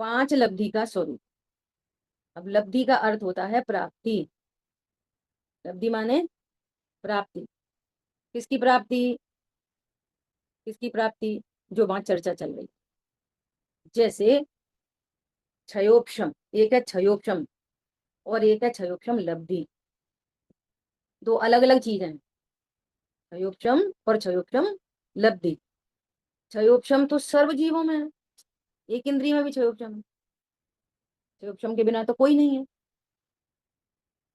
पांच लब्धि का स्वरूप। अब लब्धि का अर्थ होता है प्राप्ति। लब्धि माने प्राप्ति। किसकी प्राप्ति? किसकी प्राप्ति? जो वहां चर्चा चल रही। जैसे क्षयोक्षम, एक है क्षयोक्षम और एक है क्षयोक्षम लब्धि। दो अलग अलग चीजें हैं, क्षयोक्षम और क्षयोक्षम लब्धि। क्षयोक्षम तो सर्व जीवों में है, एक इंद्रिय में भी क्षयोक्षम है। क्षयोक्षम के बिना तो कोई नहीं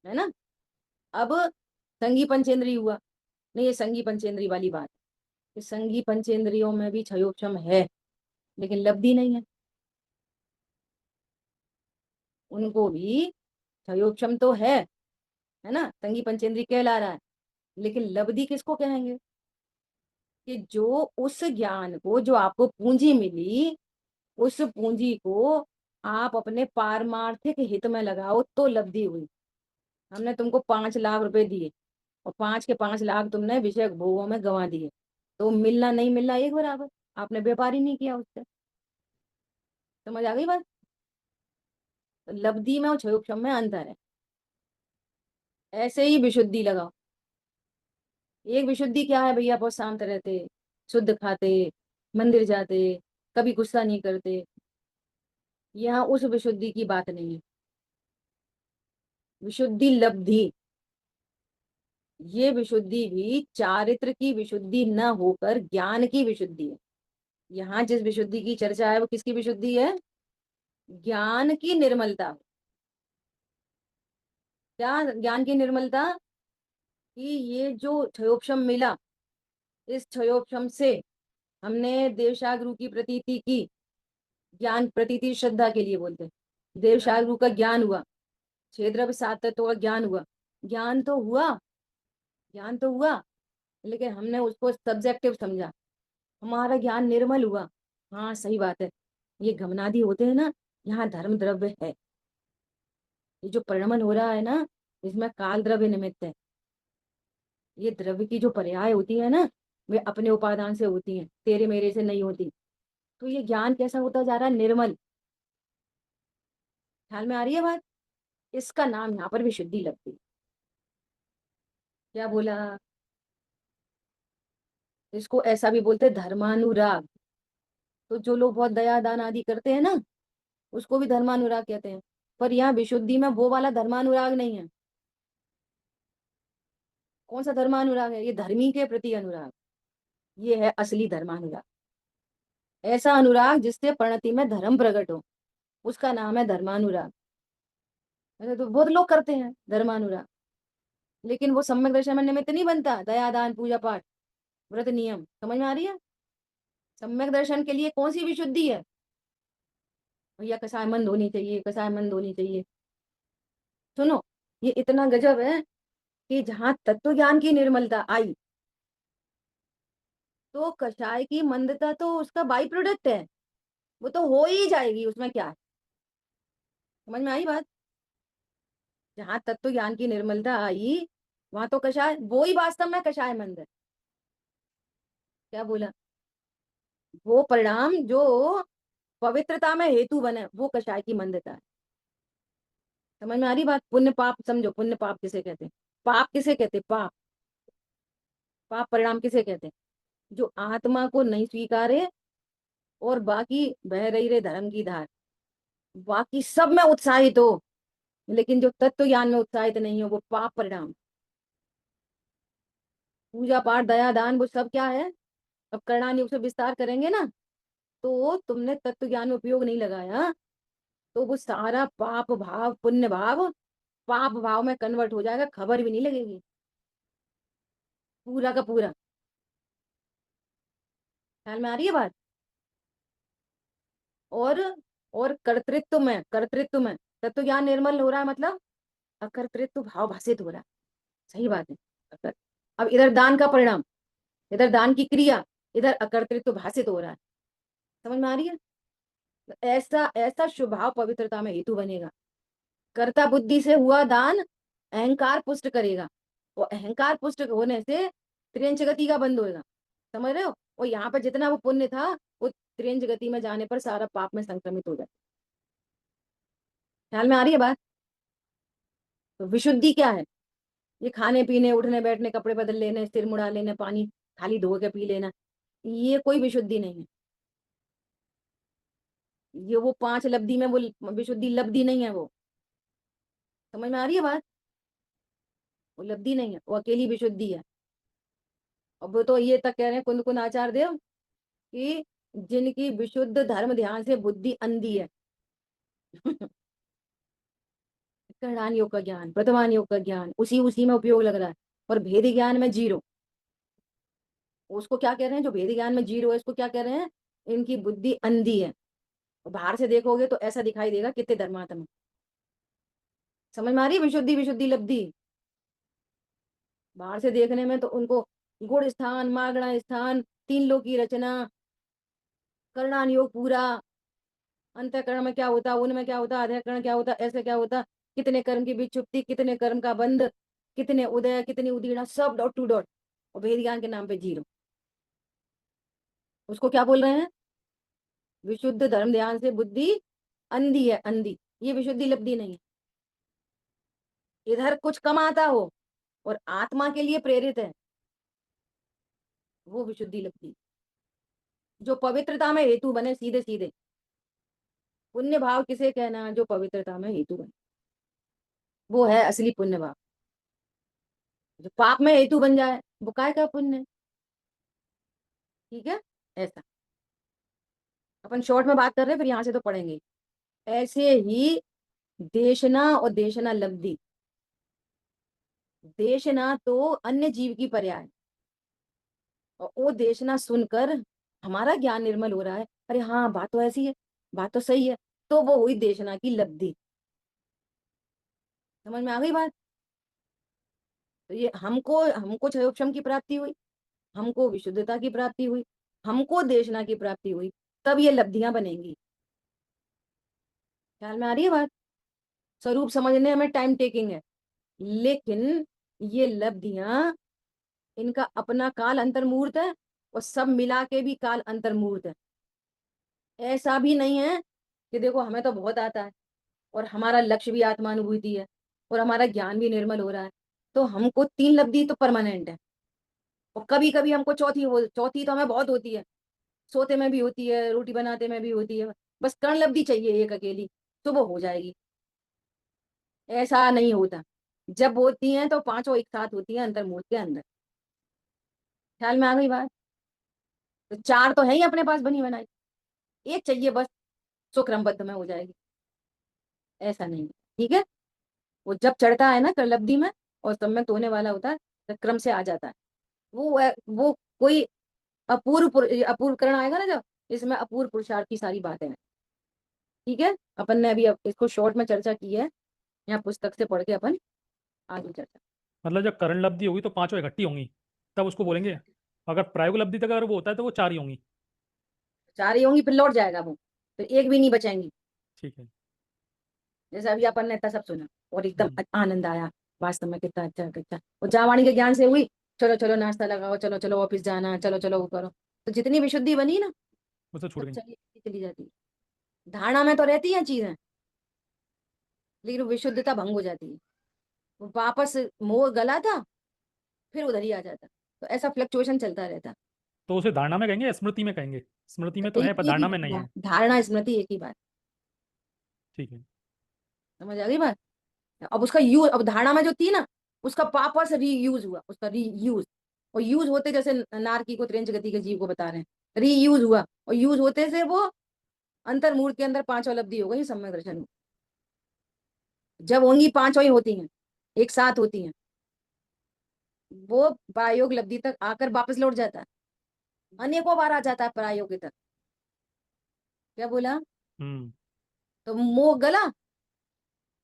है ना। अब संगी पंचेंद्रिय हुआ, नहीं ये संगी पंचेंद्रिय वाली बात है कि संगी पंचेंद्रियों में भी क्षयोक्षम है लेकिन लब्धि नहीं है। उनको भी क्षयोक्षम तो है ना, संगी पंचेंद्रिय कहला रहा है। लेकिन लब्धि किसको कहेंगे? कि जो उस ज्ञान को, जो आपको पूंजी मिली, उस पूंजी को आप अपने पारमार्थिक हित में लगाओ तो लब्धि हुई। हमने तुमको 5 लाख रुपए दिए और 5 के 5 लाख तुमने विषय भोगों में गंवा दिए, तो मिलना नहीं मिलना एक बराबर। आपने व्यापार ही नहीं किया उससे। समझ आ गई बात? तो लब्धि में और क्षयोक्षम में अंतर है। ऐसे ही विशुद्धि लगाओ। एक विशुद्धि क्या है भैया? बहुत शांत रहते, शुद्ध खाते, मंदिर जाते, कभी गुस्सा नहीं करते। यहाँ उस विशुद्धि की बात नहीं है। विशुद्धि लब्धि, ये विशुद्धि भी चारित्र की विशुद्धि न होकर ज्ञान की विशुद्धि है। यहाँ जिस विशुद्धि की चर्चा है वो किसकी विशुद्धि है? ज्ञान की निर्मलता। क्या ज्ञान की निर्मलता? कि ये जो क्षयोक्षम मिला, इस क्षयोक्षम से हमने देवशागुरु की प्रतीति की। ज्ञान प्रतीति श्रद्धा के लिए बोलते हैं। देवशागुरु का ज्ञान हुआ, क्षेत्र सात तत्वों का ज्ञान हुआ। ज्ञान तो हुआ, ज्ञान तो हुआ, लेकिन हमने उसको सब्जेक्टिव समझा। हमारा ज्ञान निर्मल हुआ। हाँ सही बात है, ये घमनादि होते हैं ना, यहाँ धर्म द्रव्य है। ये जो परिणमन हो रहा है ना, इसमें काल द्रव्य निमित्त है। ये द्रव्य की जो पर्याय होती है ना, वे अपने उपादान से होती हैं, तेरे मेरे से नहीं होती। तो ये ज्ञान कैसा होता जा रहा है? निर्मल। ख्याल में आ रही है बात? इसका नाम यहाँ पर विशुद्धि लगती है। क्या बोला? इसको ऐसा भी बोलते हैं धर्मानुराग। तो जो लोग बहुत दया दान आदि करते हैं ना, उसको भी धर्मानुराग कहते हैं। पर यहाँ विशुद्धि में वो वाला धर्मानुराग नहीं है। कौन सा धर्मानुराग है? ये धर्मी के प्रति अनुराग। ये है असली धर्मानुराग। ऐसा अनुराग जिससे परिणति में धर्म प्रकट हो, उसका नाम है धर्मानुराग। ऐसे तो बहुत लोग करते हैं धर्मानुराग, लेकिन वो सम्यक दर्शन में निमित्त नहीं बनता। दया दान पूजा पाठ व्रत नियम, समझ में आ रही है? सम्यक दर्शन के लिए कौन सी विशुद्धि है भैया? कसायमंद होनी चाहिए, कसायमंद होनी चाहिए। सुनो, ये इतना गजब है कि जहां तत्व ज्ञान की निर्मलता आई, तो कषाय की मंदता तो उसका बाई प्रोडक्ट है। वो तो हो ही जाएगी, उसमें क्या है। समझ में आई बात? जहां तत्व ज्ञान की निर्मलता आई, वहां तो कषाय, वो ही वास्तव में कषाय मंद है। क्या बोला? वो परिणाम जो पवित्रता में हेतु बने, वो कषाय की मंदता है। समझ में आ रही बात? पुण्य पाप समझो, पुण्य पाप किसे कहते हैं? पाप किसे कहते हैं? पाप, पाप परिणाम किसे कहते हैं? जो आत्मा को नहीं स्वीकारे और बाकी बह रही रे धर्म की धार, बाकी सब में उत्साहित हो लेकिन जो तत्व ज्ञान में उत्साहित नहीं हो, वो पाप परिणाम। पूजा पाठ दया दान वो सब क्या है? अब करणानि से विस्तार करेंगे ना, तो तुमने तत्व ज्ञान में उपयोग नहीं लगाया, तो वो सारा पाप भाव पुण्य भाव पाप भाव में कन्वर्ट हो जाएगा, खबर भी नहीं लगेगी, पूरा का पूरा। ख्याल में आ रही है बात? और और कर्तृत्व में तत्व ज्ञान निर्मल हो रहा है, मतलब अकर्तृत्व भाव भाषित हो रहा है। सही बात है। अब इधर दान का परिणाम, इधर दान की क्रिया, इधर अकर्तृत्व भाषित हो रहा है। समझ में आ रही है? तो ऐसा ऐसा स्वभाव पवित्रता में हेतु बनेगा। कर्ता बुद्धि से हुआ दान अहंकार पुष्ट करेगा, और अहंकार पुष्ट होने से त्रियंच गति का बंद होएगा। समझ रहे हो? और यहाँ पर जितना वो पुण्य था, वो त्रियंच गति में जाने पर सारा पाप में संक्रमित हो जाता। ख्याल में आ रही है बात? तो विशुद्धि क्या है? ये खाने पीने, उठने बैठने, कपड़े बदल लेने, सिर मुड़ा लेने, पानी खाली धो के पी लेना, ये कोई विशुद्धि नहीं है। ये वो 5 लब्धि में वो विशुद्धि लब्धि नहीं है वो। समझ में आ रही है बात? वो लब्धि नहीं है, वो अकेली विशुद्धि है। अब वो तो ये तक कह रहे हैं कुंद कुंद आचार्य देव कि जिनकी विशुद्ध धर्म ध्यान से बुद्धि अंधी है। करणान योग का ज्ञान, प्रथमान योग का ज्ञान उसी उसी में उपयोग लग रहा है, और भेद ज्ञान में जीरो। उसको क्या कह रहे हैं? जो भेद ज्ञान में जीरो है, इसको क्या कह रहे हैं? इनकी बुद्धि अंधी है। और बाहर से देखोगे तो ऐसा दिखाई देगा कितने धर्मात्मा। समझ में आ रही है? विशुद्धि विशुद्धि लब्धि बाहर से देखने में तो उनको गुण स्थान, मागणा स्थान, 3 लोक की रचना, करणान योग पूरा, अंतःकरण में क्या होता, उनमें क्या होता, अध्ययकरण क्या होता, ऐसे क्या होता, कितने कर्म की विक्षुप्ति, कितने कर्म का बंध, कितने उदय, कितनी उदीर्णा, सब डॉट टू डॉट। और भेद ज्ञान के नाम पे जीरो। उसको क्या बोल रहे हैं? विशुद्ध धर्म ध्यान से बुद्धि अंधी है, अंधी। ये विशुद्धि लब्धि नहीं है। इधर कुछ कम आता हो और आत्मा के लिए प्रेरित है, वो विशुद्धि लब्धि। जो पवित्रता में हेतु बने, सीधे सीधे। पुण्य भाव किसे कहना? जो पवित्रता में हेतु बने, वो है असली पुण्य भाव। जो पाप में हेतु बन जाए, वो काय का पुण्य है? ठीक है, ऐसा। अपन शॉर्ट में बात कर रहे हैं, फिर यहां से तो पढ़ेंगे। ऐसे ही देशना और देशना लब्धि। देशना तो अन्य जीव की पर्याय, और वो देशना सुनकर हमारा ज्ञान निर्मल हो रहा है, अरे हाँ बात तो ऐसी है, बात तो सही है, तो वो हुई देशना की लब्धि। समझ में आ गई बात? तो ये हमको हमको क्षयोक्षम की प्राप्ति हुई, हमको विशुद्धता की प्राप्ति हुई, हमको देशना की प्राप्ति हुई, तब ये लब्धियां बनेंगी। ख्याल में आ रही है बात? स्वरूप समझने में टाइम टेकिंग है, लेकिन ये लब्धियां, इनका अपना काल अंतर्मुहूर्त है, और सब मिला के भी काल अंतर्मुहूर्त है। ऐसा भी नहीं है कि देखो हमें तो बहुत आता है, और हमारा लक्ष्य भी आत्मानुभूति है, और हमारा ज्ञान भी निर्मल हो रहा है, तो हमको 3 लब्धि तो परमानेंट है। और कभी कभी हमको चौथी तो हमें बहुत होती है, सोते में भी होती है, रोटी बनाते में भी होती है। बस कर्ण लब्धि चाहिए एक अकेली, तो वो हो जाएगी। ऐसा नहीं होता। जब होती हैं तो पांचों एक साथ होती है अंतर्मुहूर्त के अंदर। ख्याल में आ गई बात? तो 4 तो है ही अपने पास बनी बनाई, एक चाहिए बस, सो क्रमबद्ध में हो जाएगी। ऐसा नहीं है, ठीक है? वो जब चढ़ता है ना लब्धि में और सम्यक्त होने वाला होता है, तो क्रम से आ जाता है। वो कोई अपूर्वकरण आएगा ना जब, इसमें अपूर्व पुरुषार्थ की सारी बातें हैं। ठीक है, अपन ने अभी इसको शॉर्ट में चर्चा की है, यहाँ पुस्तक से पढ़ के अपन आगे चर्चा। मतलब जब करण लब्धि होगी तो पांचों इकट्ठी होंगी, तब उसको बोलेंगे। अगर प्रायोगिक लब्धि तक अगर वो होता है तो वो चार ही होंगी। 4 ही होंगी, फिर लौट जाएगा वो, फिर एक भी नहीं बचेंगी। ठीक है। जैसे अभी अपन ने इतना सब सुना और एकदम हम्म। आनंद आया, वास्तव में कितना अच्छा कितना, और जावाणी के ज्ञान से हुई, चलो चलो नाश्ता लगाओ, चलो चलो ऑफिस जाना, चलो चलो वो करो, तो जितनी विशुद्धि बनी ना, वो तो छूट सब गई। चली चली जाती है। धारणा में तो रहती है चीजें, लेकिन वो विशुद्धता भंग हो जाती है। वो वापस मोह गला था, फिर उधर ही आ जाता। तो ऐसा फ्लक्चुएशन चलता रहता। तो उसे धारणा में कहेंगे या स्मृति में कहेंगे? स्मृति में तो एक है पर एक ही धारणा में नहीं बात, है। धारणा स्मृति एक ही बात। ठीक है। समझ आ गई बात? अब उसका यूज, अब धारणा में जो थी ना, उसका वापस रीयूज हुआ, उसका रीयूज। और यूज होते जैसे नारकी को त्रिंच गति के जीव को बता रहे हैं, रीयूज हुआ, और यूज होते से वो अंतर्मूर्त के अंदर 5 उपलब्धि हो गई सम्यक दर्शन में। जब होंगी 5 ही होती हैं, एक साथ होती हैं, वो प्रायोग लब्धि तक आकर वापस लौट जाता है, अनेकों बार आ जाता है प्रायोग तक। क्या बोला? हम्म। तो मोह गला,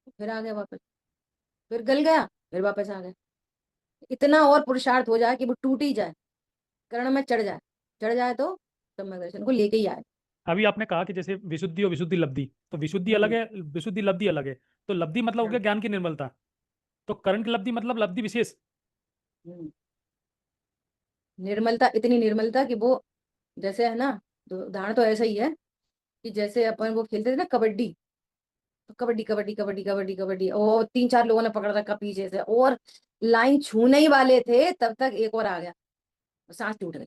फिर आ गया वापस, फिर गल गया, फिर वापस आ गया। इतना और पुरुषार्थ हो जाए कि वो टूट ही जाए, कर्ण में चढ़ जाए तो सम्यक दर्शन को लेके ही आए। अभी आपने कहा कि जैसे विशुद्धि और विशुद्धि लब्धि, तो विशुद्धि अलग हम्म। है, विशुद्धि लब्धि अलग है। तो लब्धि मतलब हो हाँ। गया ज्ञान की निर्मलता। तो करण की लब्धि मतलब लब्धि विशेष। हम्म। निर्मलता, इतनी निर्मलता कि वो, जैसे है ना, तो उदाहरण तो ऐसा ही है कि जैसे अपन वो खेलते थे ना कबड्डी, तो कबड्डी कबड्डी कबड्डी कबड्डी कबड्डी, ओ 3-4 लोगों ने पकड़ रखा पीछे से, और लाइन छूने ही वाले थे तब तक एक और आ गया, सांस टूट गई।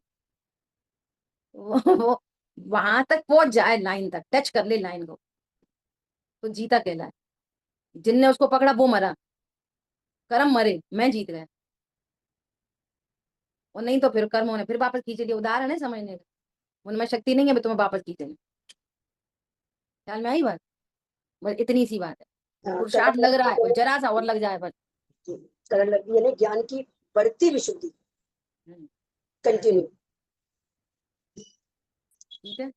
वो वहां तक पहुंच जाए, लाइन तक टच कर ले लाइन को, तो जीता कहलाए। जिनने उसको पकड़ा वो मरा, कर्म मरे, मैं जीत गया। और नहीं तो फिर कर्मों ने फिर वापस खींच लिया। उदाहरण है समझने का, उनमें शक्ति नहीं है भी तुम्हें वापस खींचने। ख्याल में आई बात? बस इतनी सी बात है, हाँ, पुरुषार्थ लग रहा है और जरा सा और लग जाए बस। करण लगती यानी ज्ञान की बढ़ती विशुद्धि हम्म, कंटिन्यू। ठीक है।